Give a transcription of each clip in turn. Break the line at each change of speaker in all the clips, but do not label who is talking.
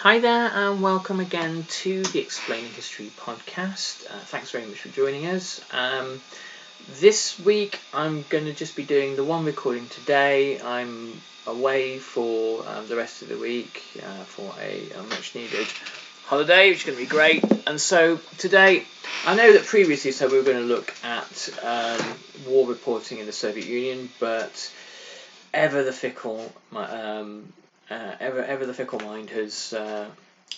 Hi there, and welcome again to the Explaining History podcast. Thanks very much for joining us. This week I'm going to just be doing the one recording today. I'm away for the rest of the week for a much needed holiday, which is going to be great. And so today, I know that previously we were going to look at war reporting in the Soviet Union, but ever the fickle mind has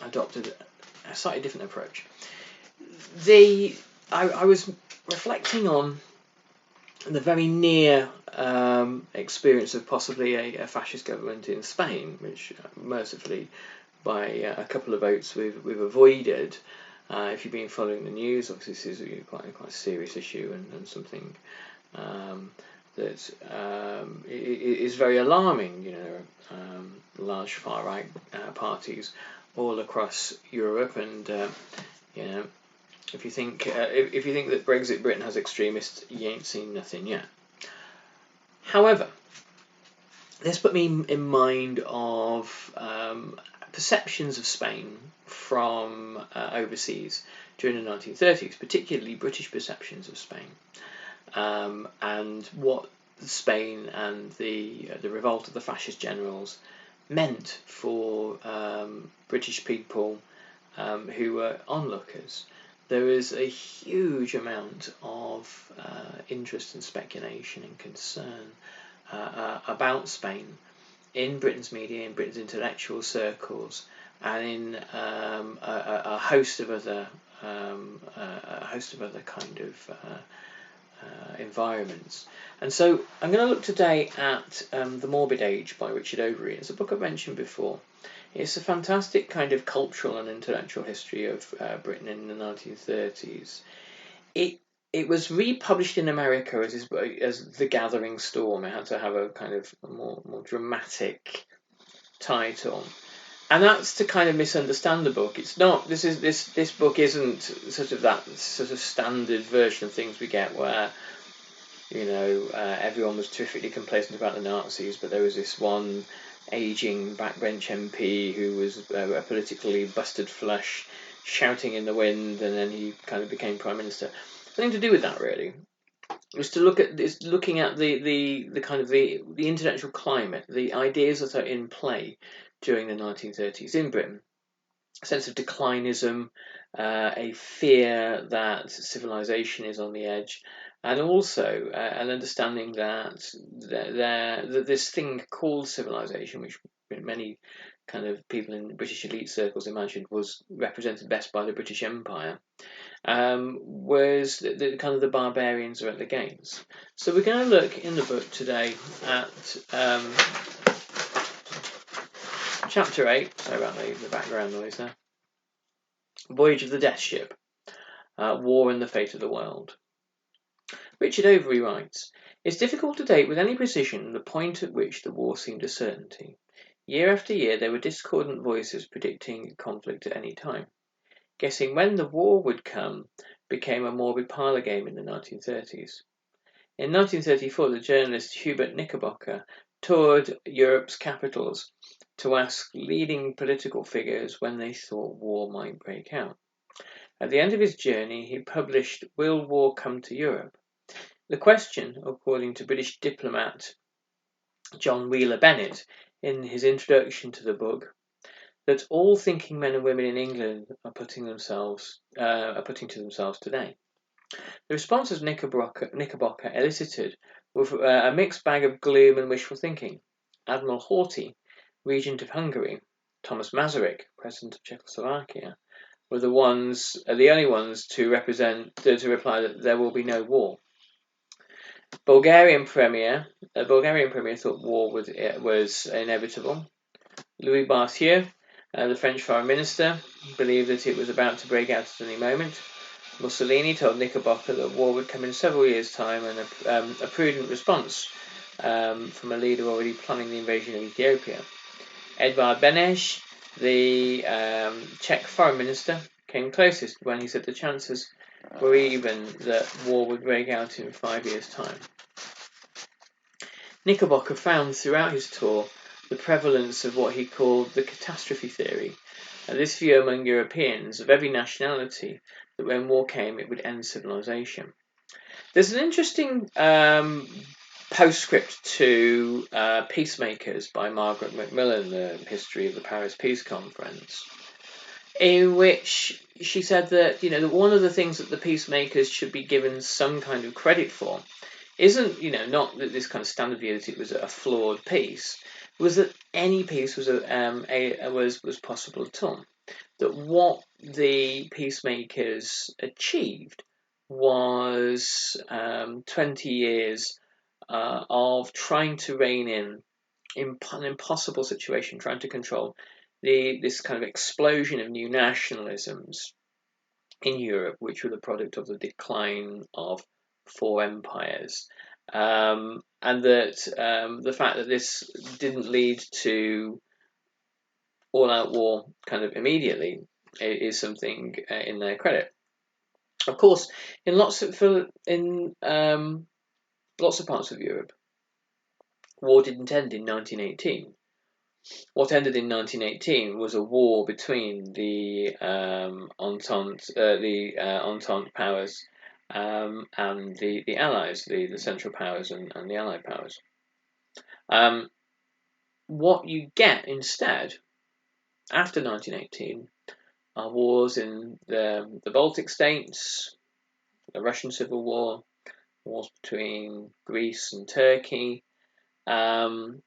adopted a slightly different approach. I was reflecting on the very near experience of possibly a fascist government in Spain, which mercifully, by a couple of votes, we've avoided. If you've been following the news, obviously this is quite a serious issue and something that is very alarming. Large far right parties all across Europe, and if you think that Brexit Britain has extremists, you ain't seen nothing yet. However, this put me in mind of perceptions of Spain from overseas during the 1930s, particularly British perceptions of Spain, and what Spain and the revolt of the fascist generals meant for British people who were onlookers. There is a huge amount of interest and speculation and concern about Spain in Britain's media, in Britain's intellectual circles, and in a host of other kind of environments. And so I'm going to look today at The Morbid Age by Richard Overy. It's a book I've mentioned before. It's a fantastic kind of cultural and intellectual history of Britain in the 1930s. It was republished in America as The Gathering Storm. It had to have a kind of a more dramatic title. And that's to kind of misunderstand the book. It's not. This book isn't sort of that sort of standard version of things we get where, everyone was terrifically complacent about the Nazis, but there was this one aging backbench MP who was a politically busted flush, shouting in the wind, and then he kind of became prime minister. Nothing to do with that, really. It was looking at the kind of the intellectual climate, the ideas that are in play during the 1930s in Britain. A sense of declinism, a fear that civilization is on the edge, and also an understanding that this thing called civilization, which many kind of people in British elite circles imagined was represented best by the British Empire, was the kind of the barbarians are at the gates. So we're going to look in the book today at Chapter 8, sorry about the background noise there. Voyage of the Death Ship, War and the Fate of the World. Richard Overy writes, "It's difficult to date with any precision the point at which the war seemed a certainty. Year after year there were discordant voices predicting conflict at any time. Guessing when the war would come became a morbid parlour game in the 1930s. In 1934 the journalist Hubert Knickerbocker toured Europe's capitals to ask leading political figures when they thought war might break out. At the end of his journey, he published Will War Come to Europe? The question, according to British diplomat John Wheeler Bennett in his introduction to the book, that all thinking men and women in England are putting to themselves today. The responses Knickerbocker elicited were a mixed bag of gloom and wishful thinking. Admiral Horthy, Regent of Hungary, Thomas Masaryk, President of Czechoslovakia, were the only ones to reply that there will be no war. Bulgarian Premier thought war was inevitable. Louis Barthieu, the French Foreign Minister, believed that it was about to break out at any moment. Mussolini told Knickerbocker that war would come in several years' time, and a prudent response from a leader already planning the invasion of Ethiopia. Edvard Beneš, the Czech Foreign Minister, came closest when he said the chances were even that war would break out in 5 years' time. Knickerbocker found throughout his tour the prevalence of what he called the catastrophe theory, this view among Europeans of every nationality that when war came it would end civilization. There's an interesting postscript to Peacemakers by Margaret Macmillan, the history of the Paris Peace Conference, in which she said that one of the things that the peacemakers should be given some kind of credit for isn't not that this kind of standard view that it was a flawed peace, was that any peace was was possible at all. That what the peacemakers achieved was 20 years of trying to rein in an impossible situation, trying to control this kind of explosion of new nationalisms in Europe, which were the product of the decline of four empires. And that the fact that this didn't lead to all-out war kind of immediately is something in their credit. Of course, in lots of parts of Europe, war didn't end in 1918. What ended in 1918 was a war between the Entente powers and the Allies, the Central Powers and the Allied powers. What you get instead after 1918 are wars in the Baltic states, the Russian Civil War, wars between Greece and Turkey, and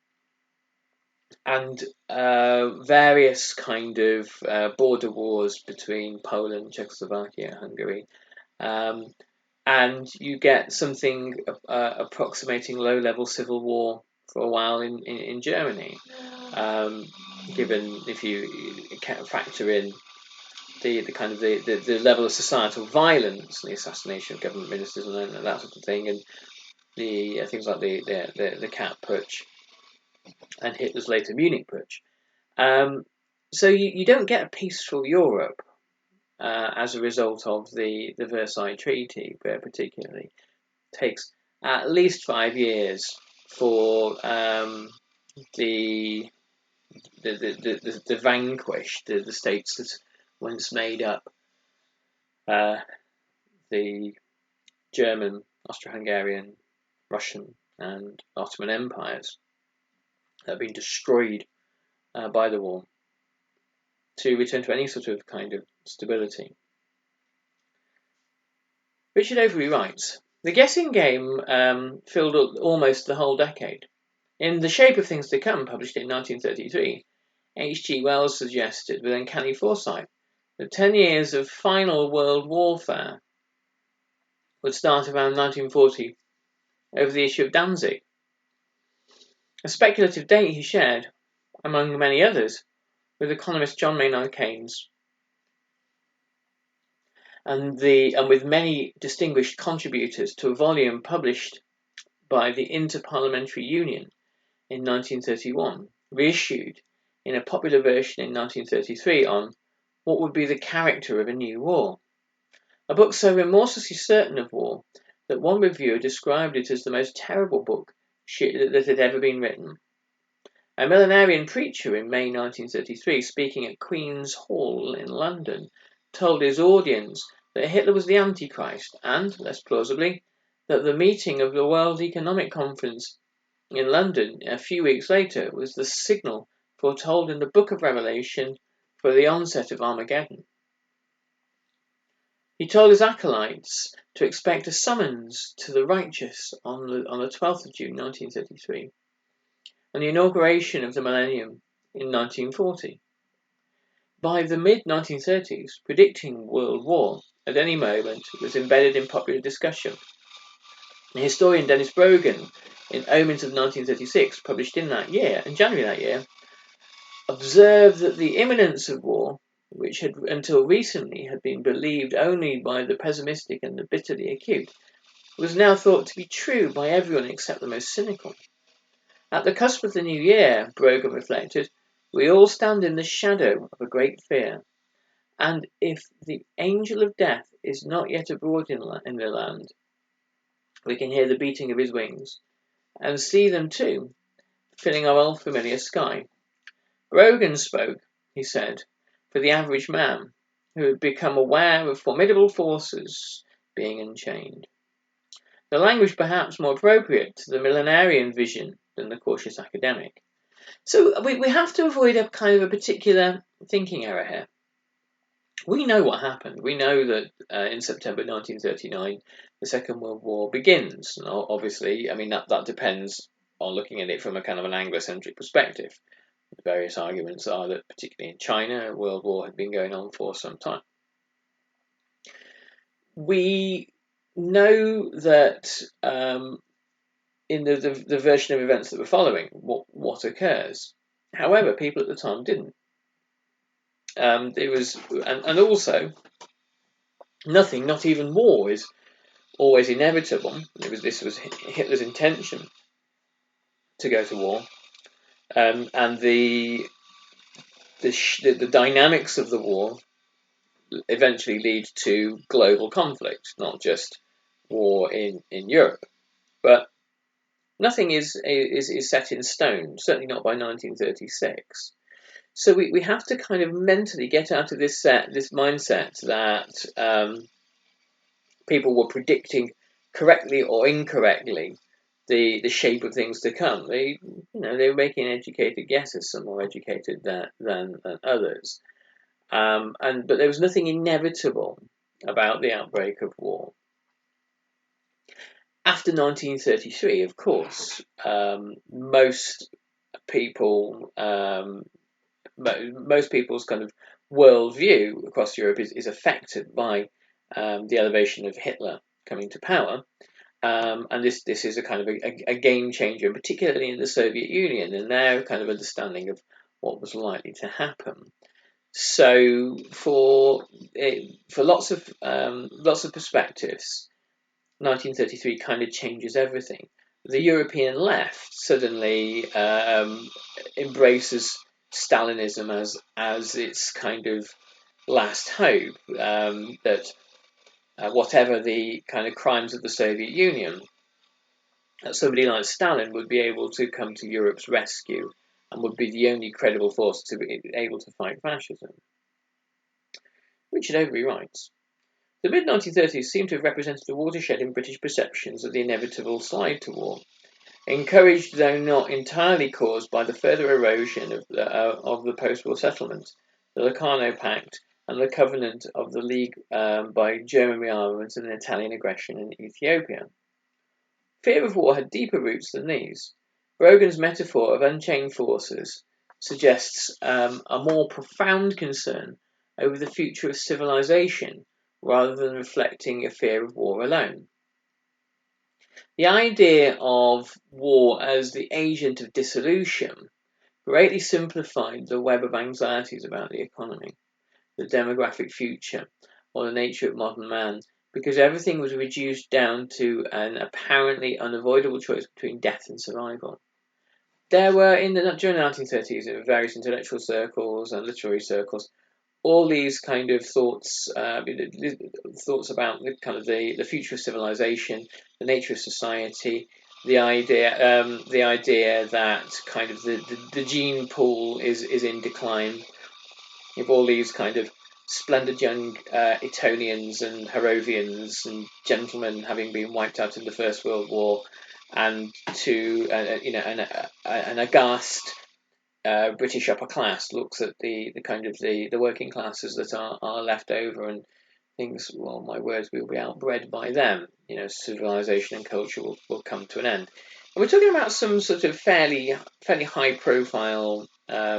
various kind of border wars between Poland, Czechoslovakia, Hungary, and you get something approximating low-level civil war for a while in Germany. Given if you factor in the kind of the level of societal violence, the assassination of government ministers and that sort of thing, and the things like the Cat Putsch and Hitler's later Munich Putsch. So you don't get a peaceful Europe as a result of the Versailles Treaty, where particularly it takes at least 5 years for the vanquished, the states that once made up the German, Austro-Hungarian, Russian and Ottoman empires that have been destroyed by the war, to return to any sort of kind of stability. Richard Overy writes, "The guessing game filled almost the whole decade. In The Shape of Things to Come, published in 1933, H.G. Wells suggested with uncanny foresight that 10 years of final world warfare would start around 1940 over the issue of Danzig. A speculative date he shared, among many others, with economist John Maynard Keynes, and with many distinguished contributors to a volume published by the Inter-Parliamentary Union in 1931, reissued in a popular version in 1933 on what would be the character of a new war. A book so remorselessly certain of war that one reviewer described it as the most terrible book that had ever been written. A millenarian preacher in May 1933, speaking at Queen's Hall in London, told his audience that Hitler was the Antichrist and, less plausibly, that the meeting of the World Economic Conference in London a few weeks later was the signal foretold in the Book of Revelation for the onset of Armageddon. He told his acolytes to expect a summons to the righteous on the 12th of June 1933, and the inauguration of the millennium in 1940. By the mid-1930s, predicting world war at any moment was embedded in popular discussion. The historian Dennis Brogan, in Omens of 1936, published in January that year, observed that the imminence of war, which had until recently had been believed only by the pessimistic and the bitterly acute, was now thought to be true by everyone except the most cynical. At the cusp of the new year, Brogan reflected, we all stand in the shadow of a great fear, and if the angel of death is not yet abroad in the land, we can hear the beating of his wings, and see them too, filling our old familiar sky. Brogan spoke, he said, for the average man who had become aware of formidable forces being unchained. The language perhaps more appropriate to the millenarian vision than the cautious academic. So we have to avoid a kind of a particular thinking error here. We know what happened. We know that in September 1939, the Second World War begins. And obviously, I mean, that depends on looking at it from a kind of an Anglo-centric perspective. The various arguments are that, particularly in China, a world war had been going on for some time. We know that in the version of events that were following, what occurs. However, people at the time didn't. It was, and also, nothing, not even war, is always inevitable. This was Hitler's intention to go to war, and the dynamics of the war eventually lead to global conflict, not just war in Europe. But nothing is set in stone, certainly not by 1936. So we have to kind of mentally get out of this mindset that people were predicting correctly or incorrectly the shape of things to come. They were making educated guesses, some more educated than others. But there was nothing inevitable about the outbreak of war. After 1933, of course, most people's kind of worldview across Europe is affected by the elevation of Hitler coming to power. And this is a kind of a game changer, particularly in the Soviet Union, and their kind of understanding of what was likely to happen. So for lots of perspectives, 1933 kind of changes everything. The European left suddenly embraces Stalinism as its kind of last hope, that whatever the kind of crimes of the Soviet Union, somebody like Stalin would be able to come to Europe's rescue and would be the only credible force to be able to fight fascism. Richard Overy writes, the mid-1930s seem to have represented a watershed in British perceptions of the inevitable slide to war, encouraged though not entirely caused by the further erosion of the post-war settlements, the Locarno Pact, and the covenant of the League by German rearmament and Italian aggression in Ethiopia. Fear of war had deeper roots than these. Brogan's metaphor of unchained forces suggests a more profound concern over the future of civilization rather than reflecting a fear of war alone. The idea of war as the agent of dissolution greatly simplified the web of anxieties about the economy, the demographic future, or the nature of modern man, because everything was reduced down to an apparently unavoidable choice between death and survival. There were, during the 1930s, in various intellectual circles and literary circles, all these kind of thoughts about the kind of the future of civilization, the nature of society, the idea that kind of the gene pool is in decline. You have all these kind of splendid young Etonians and Harrovians and gentlemen having been wiped out in the First World War, and to an aghast British upper class looks at the kind of the working classes that are left over and thinks, well, my words, we will be outbred by them. Civilization and culture will come to an end. And we're talking about some sort of fairly high profile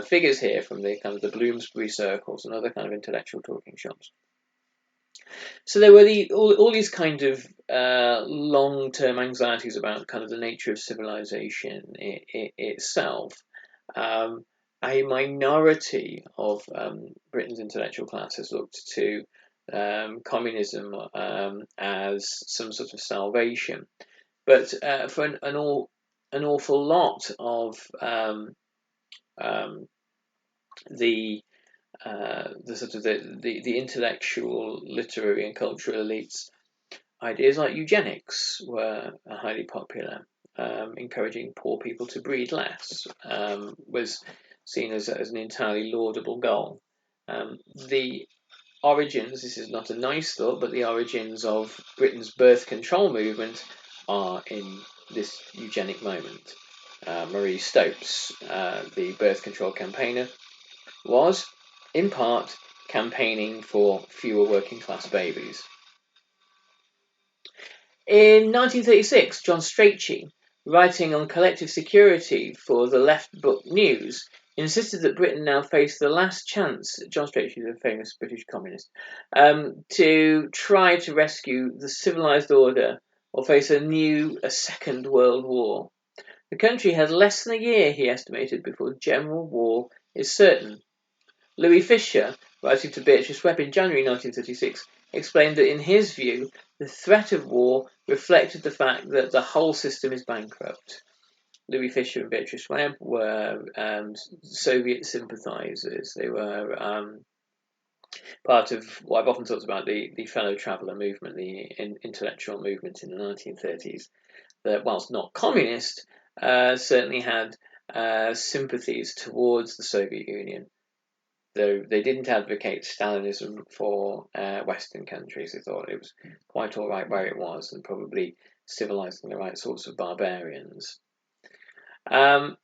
figures here from the kind of the Bloomsbury circles and other kind of intellectual talking shops. So there were all these kind of long-term anxieties about kind of the nature of civilization itself. A minority of Britain's intellectual classes looked to communism as some sort of salvation, but for an awful lot of the sort of the intellectual, literary, and cultural elites, ideas like eugenics were highly popular. Encouraging poor people to breed less was seen as an entirely laudable goal. The origins, this is not a nice thought, but the origins of Britain's birth control movement are in this eugenic moment. Marie Stopes, the birth control campaigner, was, in part, campaigning for fewer working class babies. In 1936, John Strachey, writing on collective security for the Left Book News, insisted that Britain now faced the last chance, John Strachey is a famous British communist, to try to rescue the civilised order or face a second world war. The country has less than a year, he estimated, before general war is certain. Louis Fisher, writing to Beatrice Webb in January 1936, explained that in his view, the threat of war reflected the fact that the whole system is bankrupt. Louis Fisher and Beatrice Webb were Soviet sympathisers. They were part of what I've often talked about, the fellow traveller movement, the intellectual movement in the 1930s, that whilst not communist, certainly had sympathies towards the Soviet Union. Though they didn't advocate Stalinism for Western countries. They thought it was quite all right where it was and probably civilising the right sorts of barbarians. The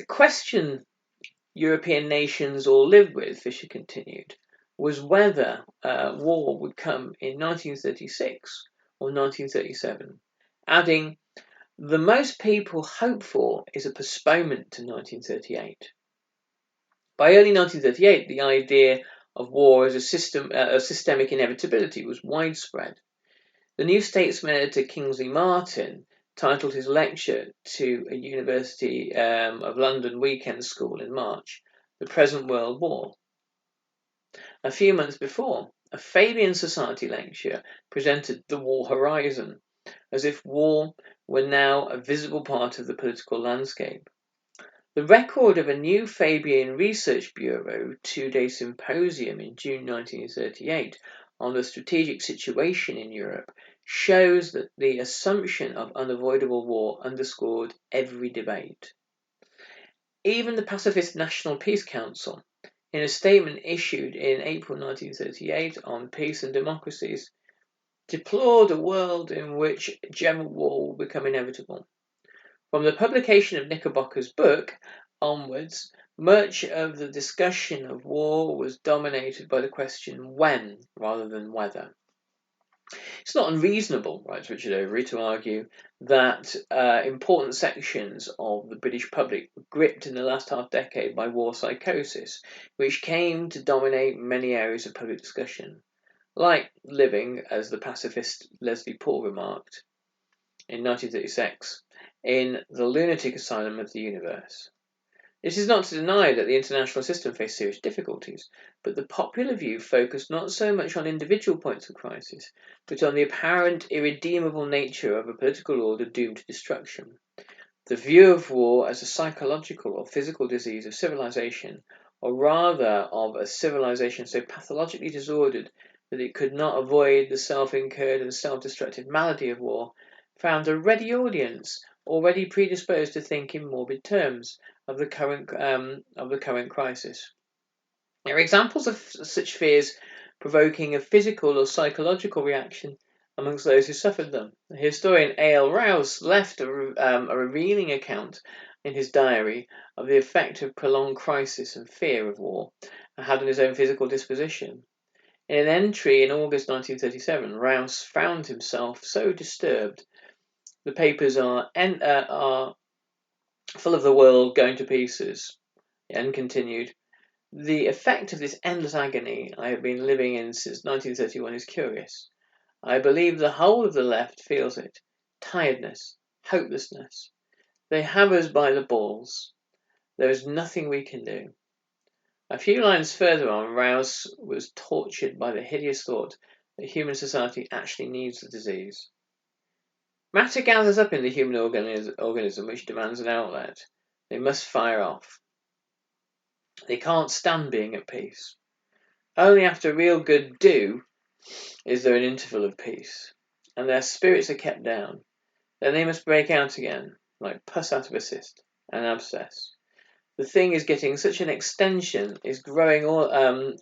question European nations all lived with, Fisher continued, was whether war would come in 1936 or 1937, adding, the most people hope for is a postponement to 1938. By early 1938, the idea of war as a systemic inevitability was widespread. The New Statesman editor Kingsley Martin titled his lecture to a University of London weekend school in March, The Present World War. A few months before, a Fabian Society lecture presented the war horizon, as if war were now a visible part of the political landscape. The record of a new Fabian Research Bureau two-day symposium in June 1938 on the strategic situation in Europe shows that the assumption of unavoidable war underscored every debate. Even the pacifist National Peace Council, in a statement issued in April 1938 on peace and democracies, deplored a world in which general war will become inevitable. From the publication of Knickerbocker's book onwards, much of the discussion of war was dominated by the question when rather than whether. It's not unreasonable, writes Richard Overy, to argue that important sections of the British public were gripped in the last half-decade by war psychosis, which came to dominate many areas of public discussion, like living, as the pacifist Leslie Paul remarked in 1936, in the lunatic asylum of the universe. This is not to deny that the international system faced serious difficulties, but the popular view focused not so much on individual points of crisis, but on the apparent irredeemable nature of a political order doomed to destruction. The view of war as a psychological or physical disease of civilization, or rather of a civilization so pathologically disordered that it could not avoid the self-incurred and self-destructive malady of war, found a ready audience already predisposed to think in morbid terms of the current crisis. There are examples of such fears provoking a physical or psychological reaction amongst those who suffered them. The historian A.L. Rouse left a revealing account in his diary of the effect of prolonged crisis and fear of war had on his own physical disposition. In an entry in August 1937, Rouse found himself so disturbed. The papers are full of the world going to pieces, and continued, the effect of this endless agony I have been living in since 1931 is curious. I believe the whole of the left feels it. Tiredness, hopelessness. They have us by the balls. There is nothing we can do. A few lines further on, Rouse was tortured by the hideous thought that human society actually needs the disease. Matter gathers up in the human organism which demands an outlet. They must fire off. They can't stand being at peace. Only after real good do is there an interval of peace, and their spirits are kept down. Then they must break out again, like pus out of a cyst, an abscess. The thing is getting such an extension, is growing all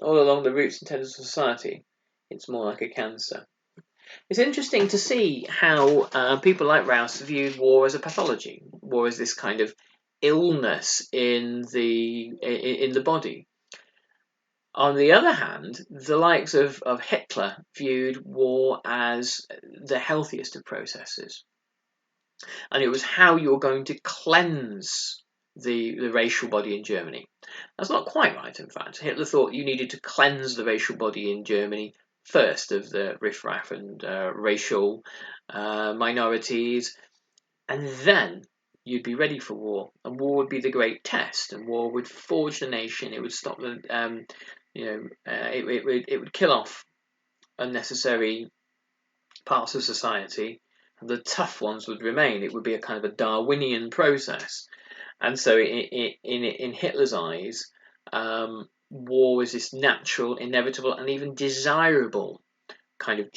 along the roots and tendrils of society. It's more like a cancer. It's interesting to see how people like Rouse viewed war as a pathology. War as this kind of illness in the body. On the other hand, the likes of Hitler viewed war as the healthiest of processes. And it was how you're going to cleanse the racial body in Germany. That's not quite right, in fact. Hitler thought you needed to cleanse the racial body in Germany first of the riffraff and racial minorities, and then you'd be ready for war. And war would be the great test, and war would forge the nation. It would stop the, it would kill off unnecessary parts of society, and the tough ones would remain. It would be a kind of a Darwinian process. And so in Hitler's eyes, war was this natural, inevitable, and even desirable kind of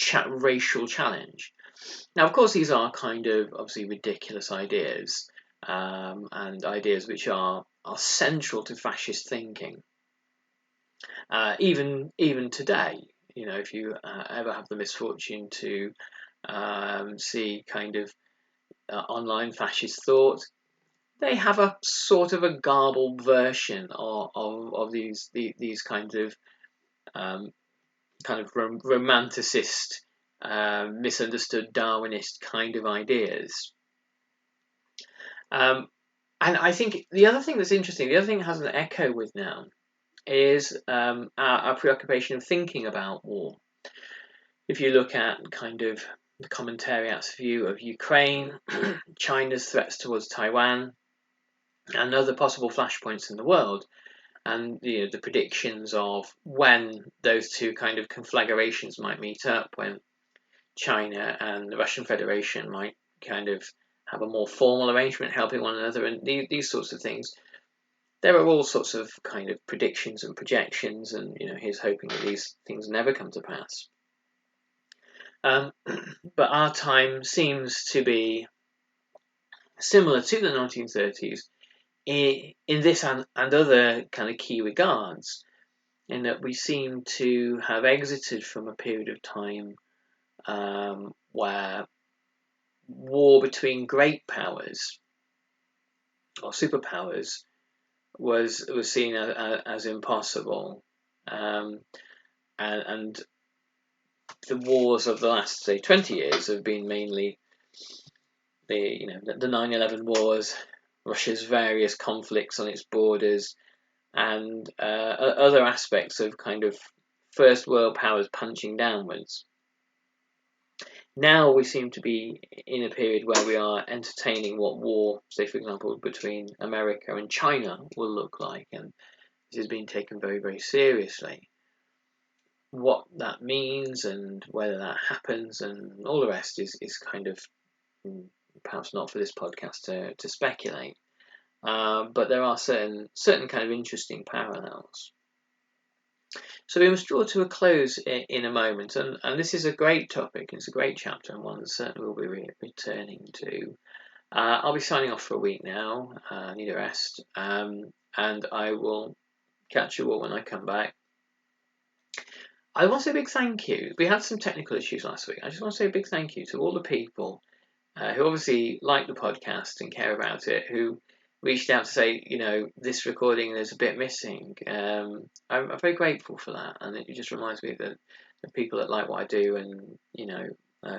racial challenge. Now, of course, these are kind of obviously ridiculous ideas, and ideas which are central to fascist thinking. Even today, if you ever have the misfortune to see kind of online fascist thought, they have a sort of a garbled version of these kinds of romanticist, misunderstood Darwinist kind of ideas. And I think the other thing that's interesting, the other thing it has an echo with now, is our preoccupation of thinking about war. If you look at kind of the commentariat's view of Ukraine, China's threats towards Taiwan, and other possible flashpoints in the world, and the predictions of when those two kind of conflagrations might meet up, when China and the Russian Federation might kind of have a more formal arrangement helping one another, and these sorts of things. There are all sorts of kind of predictions and projections, and he's hoping that these things never come to pass. But our time seems to be similar to the 1930s in this and other kind of key regards, in that we seem to have exited from a period of time where war between great powers or superpowers was seen as impossible, and the wars of the last, say, 20 years have been mainly the 9/11 wars, Russia's various conflicts on its borders, and other aspects of kind of first world powers punching downwards. Now we seem to be in a period where we are entertaining what war, say for example, between America and China will look like, and this is being taken very, very seriously. What that means and whether that happens and all the rest is kind of perhaps not for this podcast to speculate. But there are certain kind of interesting parallels. So we must draw to a close in a moment, and this is a great topic, it's a great chapter, and one that certainly we'll be returning to. I'll be signing off for a week now, need a rest, and I will catch you all when I come back. I want to say a big thank you. We had some technical issues last week. I just want to say a big thank you to all the people who obviously like the podcast and care about it, who reached out to say, this recording there's a bit missing. I'm very grateful for that, and it just reminds me that the people that like what I do and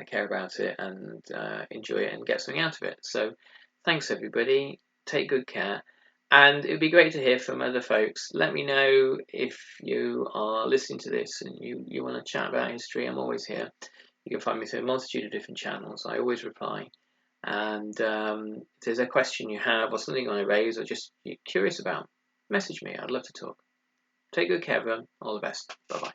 care about it and enjoy it and get something out of it. So thanks everybody, take good care, and it'd be great to hear from other folks. Let me know if you are listening to this and you want to chat about history. I'm always here. You can find me through a multitude of different channels. I always reply. And if there's a question you have or something you want to raise or just you're curious about, message me. I'd love to talk. Take good care, everyone. All the best. Bye-bye.